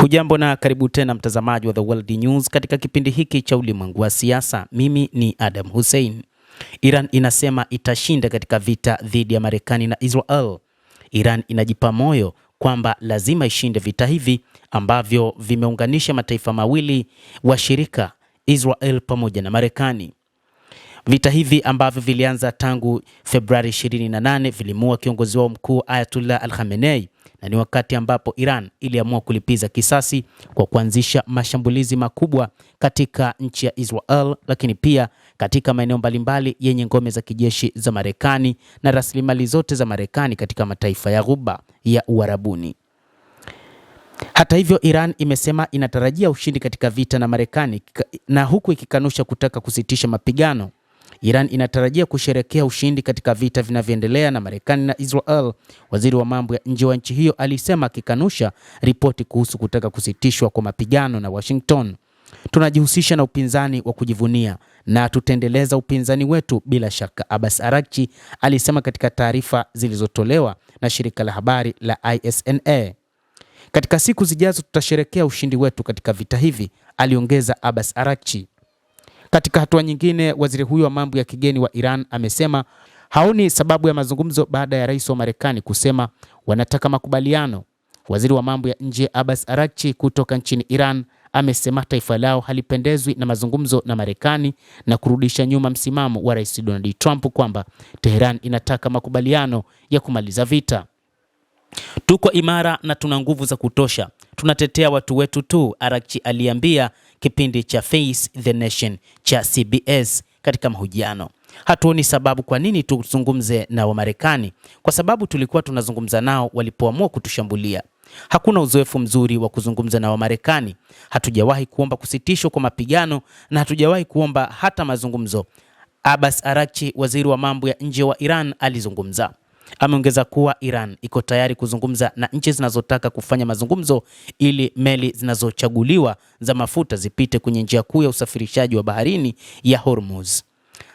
Hujambo na karibu tena mtazamaji wa The World News katika kipindi hiki cha ulimwengu wa siasa. Mimi ni Adam Hussein. Iran inasema itashinda katika vita dhidi ya Marekani na Israel. Iran inajipa moyo kwamba lazima ishinde vita hivi ambavyo vimeunganisha mataifa mawili washirika, Israel pamoja na Marekani. Vita hivi ambavyo vilianza tangu Februari 28 vilimua kiongozi wao mkuu Ayatollah Al-Khamenei, na ni wakati ambapo Iran iliamua kulipiza kisasi kwa kuanzisha mashambulizi makubwa katika nchi ya Israel, lakini pia katika maeneo mbalimbali yenye ngome za kijeshi za Marekani na rasilimali zote za Marekani katika mataifa ya Ghuba ya Uarabuni. Hata hivyo, Iran imesema inatarajia ushindi katika vita na Marekani, na huku ikikanusha kutaka kusitisha mapigano. Iran inatarajia kusherekea ushindi katika vita vinavyoendelea na Marekani na Israel. Waziri wa mambo ya nje wa nchi hiyo alisema, akikanusha ripoti kuhusu kutaka kusitishwa kwa mapigano na Washington. Tunajihusisha na upinzani wa kujivunia na tutaendeleza upinzani wetu bila shaka, Abbas Araghchi alisema katika taarifa zilizotolewa na shirika la habari la ISNA. Katika siku zijazo tutasherekea ushindi wetu katika vita hivi, aliongeza Abbas Araghchi. Katika hatua nyingine, waziri huyo wa mambo ya kigeni wa Iran amesema haoni sababu ya mazungumzo baada ya rais wa Marekani kusema wanataka makubaliano. Waziri wa mambo ya nje Abbas Araghchi kutoka nchini Iran amesema taifa lao halipendezwi na mazungumzo na Marekani na kurudisha nyuma msimamo wa Rais Donald Trump kwamba Tehran inataka makubaliano ya kumaliza vita. Tuko imara na tuna nguvu za kutosha. Tunatetea watu wetu tu, Araghchi aliambia kipindi cha Face the Nation cha CBS katika mahojiano. Hatuoni sababu kwa nini tuzungumze na Wamarekani, kwa sababu tulikuwa tunazungumza nao walipoamua kutushambulia. Hakuna uzoefu mzuri wa kuzungumza na Wamarekani. Hatujawahi kuomba kusitishwa kwa mapigano na hatujawahi kuomba hata mazungumzo, Abbas Araghchi, waziri wa mambo ya nje wa Iran, alizungumza. Ameongeza kuwa Iran iko tayari kuzungumza na nchi zinazotaka kufanya mazungumzo ili meli zinazochaguliwa za mafuta zipite kwenye njia kuu ya usafirishaji wa baharini ya Hormuz.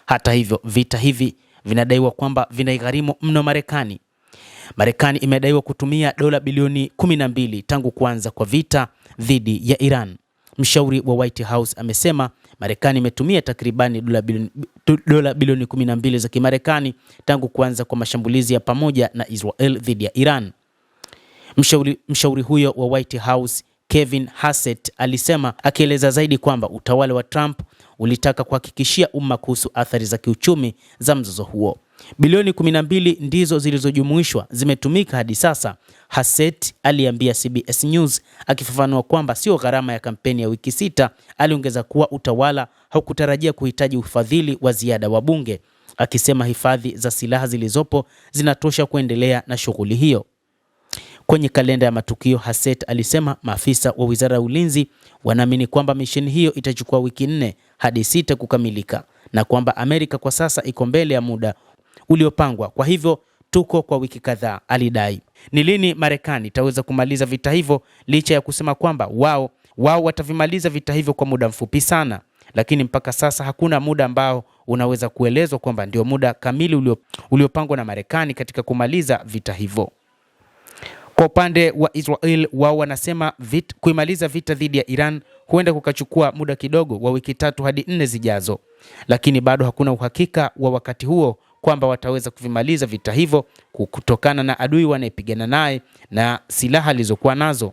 Hata hivyo, vita hivi vinadaiwa kwamba vinaigharimu mno Marekani. Marekani imedaiwa kutumia dola bilioni 12 tangu kuanza kwa vita dhidi ya Iran. Mshauri wa White House amesema Marekani imetumia takribani dola bilioni 12 za Kimarekani tangu kuanza kwa mashambulizi ya pamoja na Israel dhidi ya Iran. Mshauri huyo wa White House Kevin Hassett alisema, akieleza zaidi kwamba utawala wa Trump ulitaka kuhakikishia umma kuhusu athari za kiuchumi za mzozo huo. Bilioni 12 ndizo zilizojumuishwa zimetumika hadi sasa, Hassett aliambia CBS News, akifafanua kwamba sio gharama ya kampeni ya wiki 6. Aliongeza kuwa utawala haukutarajia kuhitaji ufadhili wa ziada wa bunge, akisema hifadhi za silaha zilizopo zinatosha kuendelea na shughuli hiyo. Kwenye kalenda ya matukio, Hassett alisema maafisa wa Wizara ya Ulinzi wanaamini kwamba misheni hiyo itachukua wiki 4 hadi 6 kukamilika, na kwamba Amerika kwa sasa iko mbele ya muda uliopangwa. Kwa hivyo tuko kwa wiki kadhaa, alidai. Ni lini Marekani itaweza kumaliza vita hivyo, licha ya kusema kwamba wao watavimaliza vita hivyo kwa muda mfupi sana, lakini mpaka sasa hakuna muda ambao unaweza kuelezwa kwamba ndio muda kamili uliopangwa na Marekani katika kumaliza vita hivyo. Kwa upande wa Israel, wao wanasema kuimaliza vita dhidi ya Iran huenda kukachukua muda kidogo wa wiki 3 hadi 4 zijazo, lakini bado hakuna uhakika wa wakati huo kwamba wataweza kuvimaliza vita hivyo kutokana na adui wanayepigana naye na silaha alizokuwa nazo.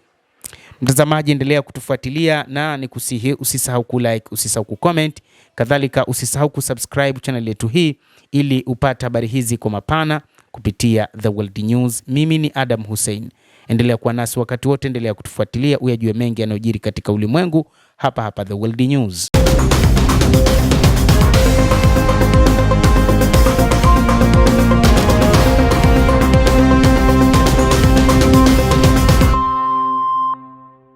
Mtazamaji, endelea kutufuatilia na nikusihi usisahau kulike, usisahau kucomment, kadhalika usisahau kusubscribe channel yetu hii ili upate habari hizi kwa mapana kupitia The World News. Mimi ni Adam Hussein. Endelea kuwa nasi wakati wote, endelea kutufuatilia uyajue mengi yanayojiri katika ulimwengu hapa The World News.